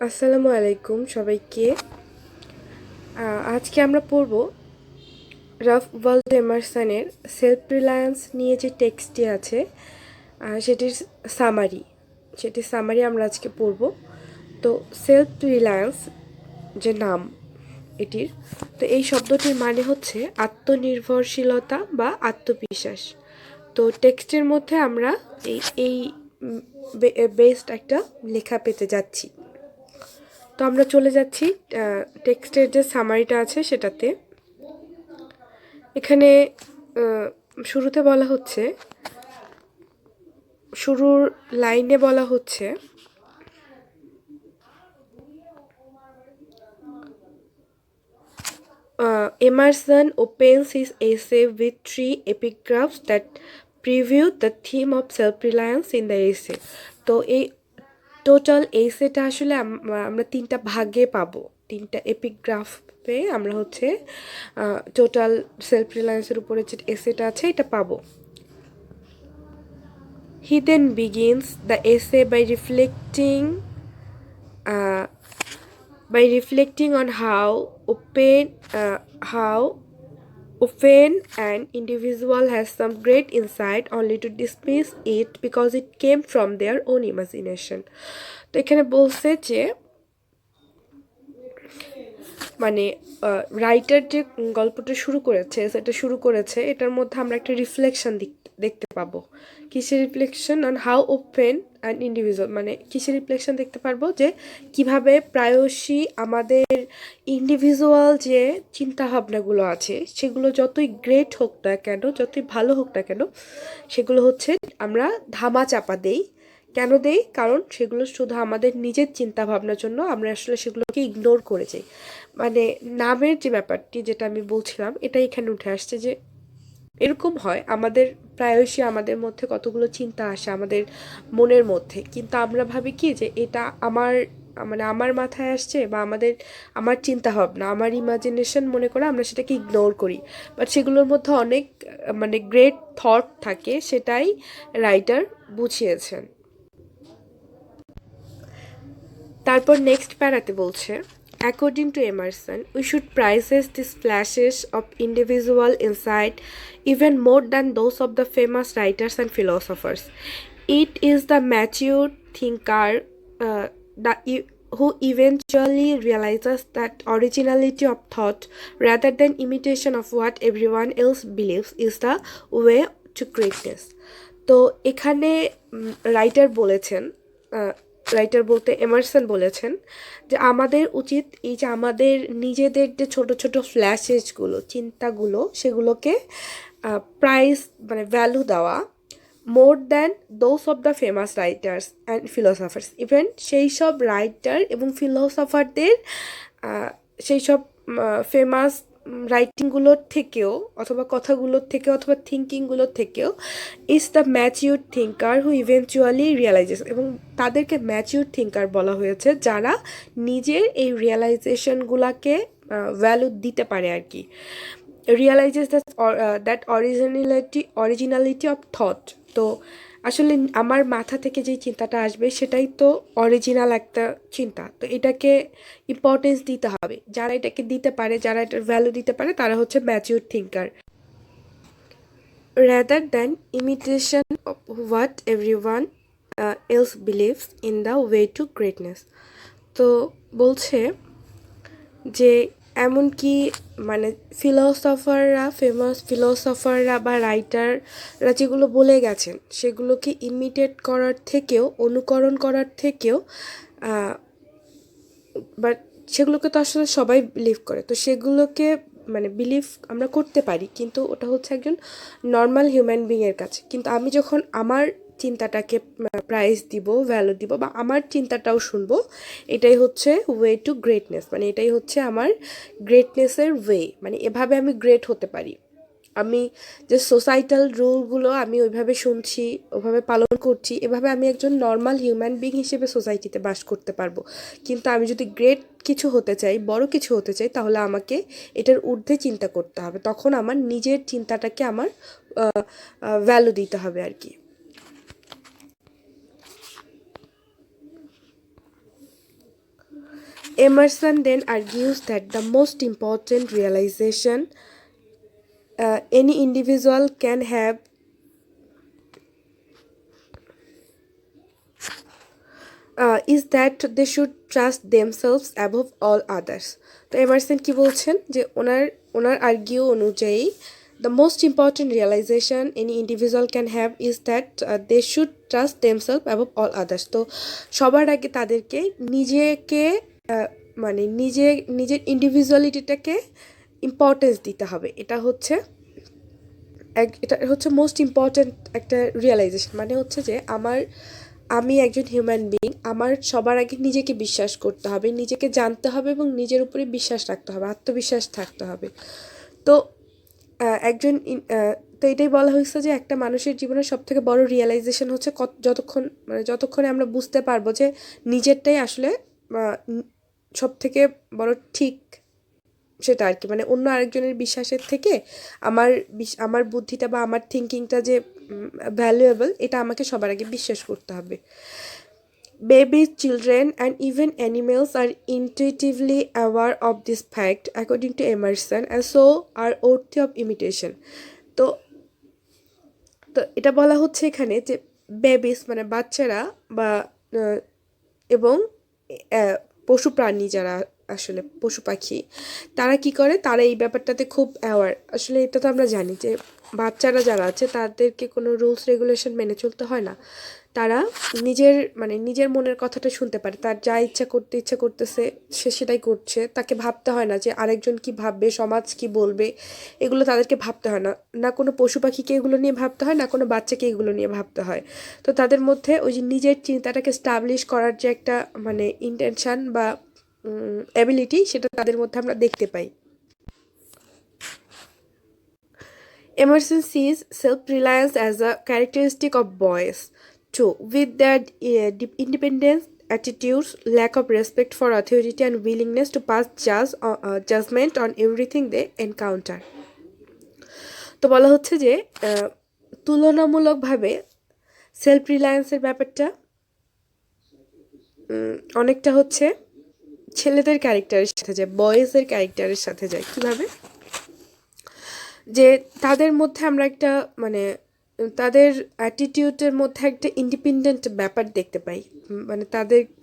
আসসালামু আলাইকুম সবাইকে। আজকে আমরা পড়ব ওয়াল্ডো এমারসনের সেলফ রিলায়েন্স নিয়ে যে টেক্সটটি আছে সেটির সামারি আমরা আজকে পড়ব। তো সেলফ রিলায়েন্স যে নাম এটির, তো এই শব্দটির মানে হচ্ছে আত্মনির্ভরশীলতা বা আত্মবিশ্বাস। তো টেক্সটের মধ্যে আমরা এই এই বেসড একটা লেখা পেতে যাচ্ছি। তো আমরা চলে যাচ্ছি টেক্সটের যে সামারিটা আছে সেটাতে। এখানে শুরুতে বলা হচ্ছে, শুরুর লাইনে বলা হচ্ছে Emerson opens his essay with 3 epigraphs that preview the theme of self-reliance in the essay. তো এই টোটাল এসেটা আসলে আমরা 3টা ভাগে পাবো, 3টা এপিগ্রাফে আমরা হচ্ছে টোটাল সেলফ রিলায়েন্সের উপরে যে এসেটা আছে এটা পাবো। He then begins the essay by reflecting on how often an individual has some great insight only to dismiss it because it came from their own imagination. তো এখানে বলছে যে মানে রাইটার যে গল্পটা শুরু করেছে, সেটা শুরু করেছে, এটার মধ্যে আমরা একটা রিফ্লেকশন দেখতে পাবো। কিসের reflection? On how open and individual, মানে কিসের রিফ্লেকশন দেখতে পারবো? যে কিভাবে প্রায়শই আমাদের ইন্ডিভিজুয়াল যে চিন্তাভাবনাগুলো আছে সেগুলো যতই গ্রেট হোক না কেন, যতই ভালো হোক না কেন, সেগুলো হচ্ছে আমরা ধামা চাপা দেই। কেন দেই? কারণ সেগুলো শুধু আমাদের নিজের চিন্তা ভাবনার জন্য আমরা আসলে সেগুলোকে ইগনোর করে যাই। মানে নামের যে ব্যাপারটি যেটা আমি বলছিলাম, এটা এখানে উঠে আসছে যে এরকম হয় আমাদের প্রায়শই আমাদের মধ্যে কতগুলো চিন্তা আসে আমাদের মনের মধ্যে, কিন্তু আমরা ভাবি কি যে এটা আমার মাথায় আসছে বা আমার চিন্তা ভাবনা, আমার ইমাজিনেশন মনে করে আমরা সেটাকে ইগনোর করি। বাট সেগুলোর মধ্যে অনেক গ্রেট থট থাকে, সেটাই রাইটার বুঝিয়েছেন। তারপর নেক্সট প্যারাতে বলছে, According to Emerson, we should prize these flashes of individual insight even more than those of the famous writers and philosophers. It is the mature thinker uh, who eventually realizes that originality of thought, rather than imitation of what everyone else believes, is the way to greatness. তো এখানে writer বলেছেন, writer বলতে Emerson বলেছেন যে আমাদের উচিত এই যে আমাদের নিজেদের যে ছোট ছোট ফ্ল্যাশেসগুলো, চিন্তাগুলো, সেগুলোকে প্রাইস ভ্যালু দেওয়া, more than those of the famous writers and philosophers. Even সেই সব রাইটার এবং ফিলোসফারদের সেই সব ফেমাস রাইটিংগুলোর থেকেও, অথবা কথাগুলোর থেকেও, অথবা থিঙ্কিংগুলোর থেকেও, is the mature thinker who eventually realizes, এবং তাদেরকে ম্যাচিউর থিঙ্কার বলা হয়েছে যারা নিজের এই রিয়েলাইজেশনগুলোকে ভ্যালু দিতে পারে আর কি। Realises that originality of thought. তো আসলে আমার মাথা থেকে যেই চিন্তাটা আসবে সেটাই তো অরিজিনাল একটা চিন্তা। তো এটাকে ইম্পর্টেন্স দিতে হবে। যারা এটাকে দিতে পারে, যারা এটার ভ্যালু দিতে পারে, তারা হচ্ছে mature thinker. Rather than imitation of what everyone else believes in the way to greatness. তো বলছে যে এমনকি ফেমাস ফিলোসফাররা বা রাইটাররা যেগুলো বলে গেছেন সেগুলোকে ইমিটেট করার থেকেও, অনুকরণ করার থেকেও, বাট সেগুলোকে তো আসলে সবাই বিলিভ করে, তো সেগুলোকে বিলিভ আমরা করতে পারি, কিন্তু ওটা হচ্ছে একজন নর্মাল হিউম্যান বিংয়ের কাছে। কিন্তু আমি যখন আমার চিন্তাটাকে প্রাইজ দিব, ভ্যালু দিব, বা আমার চিন্তাটাও শুনবো, এটাই হচ্ছে ওয়ে টু গ্রেটনেস। এটাই হচ্ছে আমার গ্রেটনেসের ওয়ে, এভাবে আমি গ্রেট হতে পারি। আমি যে সোসাইটাল রুলগুলো আমি ওইভাবে শুনছি, ওইভাবে পালন করছি, এভাবে আমি একজন নর্মাল হিউম্যান বিং হিসেবে সোসাইটিতে বাস করতে পারবো। কিন্তু আমি যদি গ্রেট কিছু হতে চাই, বড় কিছু হতে চাই, তাহলে আমাকে এটার ঊর্ধ্বে চিন্তা করতে হবে। তখন আমার নিজের চিন্তাটাকে আমার ভ্যালু দিতে হবে আর কি। Emerson then argues that the most important realization any individual can have is that they should trust themselves above all others. তো এমারসন কি বলছেন যে ওনার ওনার আর্গিউ অনুযায়ী the most important realization any individual can have is that they should trust themselves above all others. তো সবার আগে তাদেরকে নিজেকে মানে নিজের ইন্ডিভিজুয়ালিটিটাকে ইম্পর্টেন্স দিতে হবে। এটা হচ্ছে মোস্ট ইম্পর্ট্যান্ট একটা রিয়েলাইজেশন। মানে হচ্ছে যে আমি একজন হিউম্যান বিইং, আমার সবার আগে নিজেকে বিশ্বাস করতে হবে, নিজেকে জানতে হবে এবং নিজের উপরে বিশ্বাস রাখতে হবে, আত্মবিশ্বাস থাকতে হবে। তো তো এটাই বলা হয়েছে যে একটা মানুষের জীবনের সবথেকে বড় রিয়েলাইজেশন হচ্ছে যতক্ষণে আমরা বুঝতে পারবো যে নিজেরটাই আসলে সবথেকে বড় ঠিক, সেটা আর কি। মানে অন্য আরেকজনের বিশ্বাসের থেকে আমার বুদ্ধিটা বা আমার থিঙ্কিংটা যে ভ্যালুয়েবল, এটা আমাকে সবার আগে বিশ্বাস করতে হবে। Babies, children, and even animals are intuitively aware of this fact, according to Emerson, and so are worthy of imitation. তো এটা বলা হচ্ছে এখানে যে বেবিস মানে বাচ্চারা বা এবং পশু প্রাণী যারা আসলে পশু পাখি, তারা কি করে, তারা এই ব্যাপারটাতে খুব অ্যাওয়ার। আসলে এটা তো আমরা জানি যে বাচ্চারা যারা আছে তাদেরকে কোনো রুলস রেগুলেশন মেনে চলতে হয় না। তারা নিজের মনের কথাটা শুনতে পারে, তার যা ইচ্ছা করতেছে সে সেটাই করছে। তাকে ভাবতে হয় না যে আরেকজন কি ভাববে, সমাজ কি বলবে, এগুলো তাদেরকে ভাবতে হয় না। না কোনো পশু পাখিকে এগুলো নিয়ে ভাবতে হয়, না কোনো বাচ্চাকে এগুলো নিয়ে ভাবতে হয়। তো তাদের মধ্যে ওই যে নিজের চিন্তাটাকে স্টাবলিশ করার যে একটা ইন্টেনশন বা অ্যাবিলিটি, সেটা তাদের মধ্যে আমরা দেখতে পাই। Emerson sees self-reliance as a characteristic of boys too, with their independence, attitudes, lack of respect for authority, and willingness to pass judgment on everything they encounter. তো বলা হচ্ছে যে তুলনামূলকভাবে সেলফ রিলায়েন্সের ব্যাপারটা অনেকটা হচ্ছে ছেলেদের ক্যারেক্টারের সাথে যায়, বয়েজের ক্যারেক্টারের সাথে যায়। কীভাবে? যে তাদের মধ্যে আমরা একটা তাদের অ্যাটিটিউডের মধ্যে একটা ইন্ডিপেন্ডেন্ট ব্যাপার দেখতে পাই।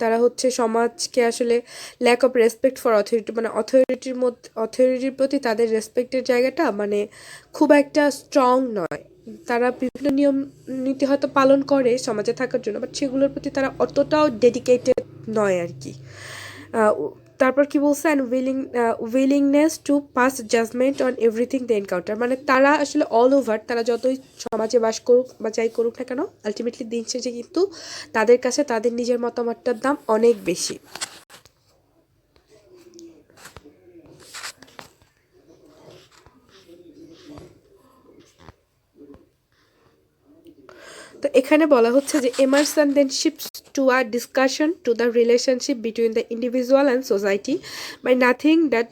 তারা হচ্ছে সমাজকে আসলে lack of respect for authority, অথরিটির প্রতি তাদের রেসপেক্টের জায়গাটা খুব একটা স্ট্রং নয়। তারা বিভিন্ন নিয়ম নীতি হয়তো পালন করে সমাজে থাকার জন্য, বাট সেগুলোর প্রতি তারা অতটাও ডেডিকেটেড নয় আর কি। তারপর কি বলছে, and willingness to pass judgment on everything they encounter. মানে তারা আসলে অল ওভার, তারা যতই সমাজে বাস করুক বা যাই করুক না কেন, আলটিমেটলি দিন শেষে কিন্তু তাদের কাছে তাদের নিজের মতামতটার দাম অনেক বেশি। তো এখানে বলা হচ্ছে যে Emerson then shifts to a discussion to the relationship between the individual and society by nothing that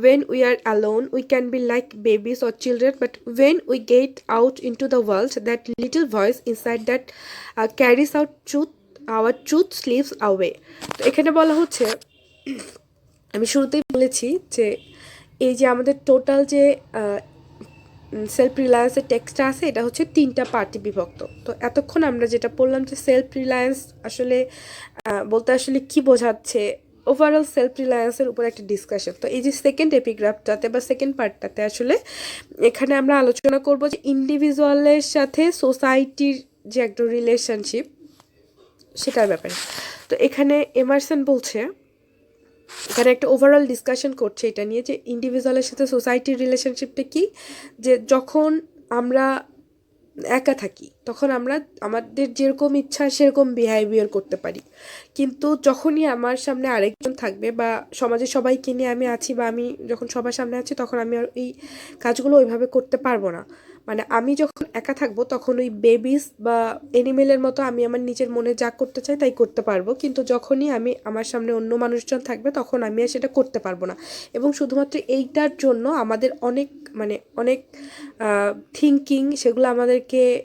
when we are alone we can be like babies or children, but when we get out into the world, that little voice inside that carries out truth, our truth slips away. তো এখানে বলা হচ্ছে, আমি শুরুতেই বলেছি যে এই যে আমাদের টোটাল যে সেলফ রিলায়েন্সের টেক্সটটা আছে, এটা হচ্ছে 3টা পার্টি বিভক্ত। তো এতক্ষণ আমরা যেটা পড়লাম যে সেলফ রিলায়েন্স আসলে বলতে আসলে কি বোঝাচ্ছে, ওভারঅল সেলফ রিলায়েন্সের উপর একটা ডিসকাশন। তো এই যে সেকেন্ড এপিগ্রাফটাতে বা সেকেন্ড পার্টটাতে আসলে এখানে আমরা আলোচনা করব যে ইন্ডিভিজুয়ালের সাথে সোসাইটির যে একটা রিলেশনশিপ, সেটার ব্যাপারে। তো এখানে এমারসন বলছে, এখানে একটা ওভারঅল ডিসকাশন করছে এটা নিয়ে যে ইন্ডিভিজুয়ালের সাথে সোসাইটির রিলেশনশিপটা কি, যে যখন আমরা একা থাকি তখন আমরা আমাদের যেরকম ইচ্ছা সেরকম বিহেভিয়ার করতে পারি, কিন্তু যখনই আমার সামনে আরেকজন থাকবে বা সমাজে সবাইকে নিয়ে আমি আছি বা আমি যখন সবার সামনে আছি, তখন আমি আর এই কাজগুলো ওইভাবে করতে পারবো না। আমি যখন একা থাকবো তখন ওই বেবিস বা এনিমেলের মতো আমি আমার নিজের মনে যা করতে চাই তাই করতে পারবো, কিন্তু যখনই আমার সামনে অন্য মানুষজন থাকবে তখন আমি আর সেটা করতে পারবো না। এবং শুধুমাত্র এইটার জন্য আমাদের অনেক থিঙ্কিং, সেগুলো আমাদেরকে